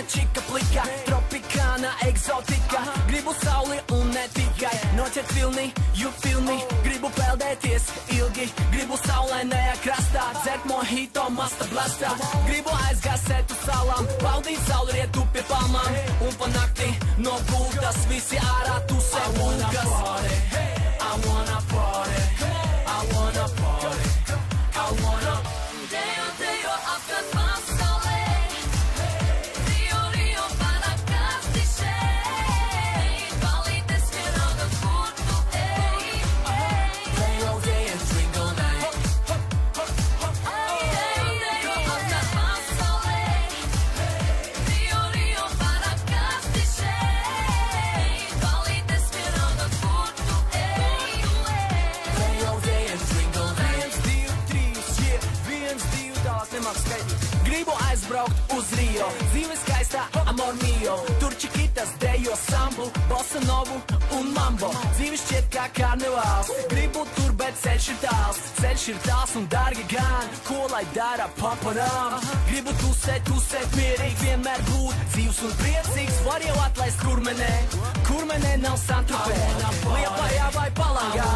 mana čika plika, tropikāna eksotika. Gribu sauli un ne tikai noķert vilni, you feel me. Gribu peldēties ilgi, gribu saulainajā krastā, dzert mojito masta blastā. Gribu aizgāsēt uz salām, baudīt saulrietu pie palmām, un pa nakti no gultas visi ārā tusē bulkas. I wanna party, I wanna party, I wanna. Dejo apkārt pasaulē, Rio para kasti šeit, balītes vienalga, kur tu ej. Play all day and drink all night. Dejo apkārt pasaulē, Rio para kasti šeit, balītes vienalga, kur tu ej. Play all day and drink all night. 1, 2, 3, 1, 2, tālāk nemāk skaitīt. Gribu aizbraukt uz Rio, dzīve skaistā, amor mio. Tur čikitas dejo sambu, bossa novu un mambo. Dzīve šķiet kā karnevāls, gribu tur, bet ceļš ir tāls. Ceļš ir tāls un dārgi gan, ko lai dara paparam. Gribu tusēt mierīgi, vienmēr būt dzīvs un priecīgs. Var jau atlaist kurmenē, kurmenē nav Santropē. Liepājā vai Palangā,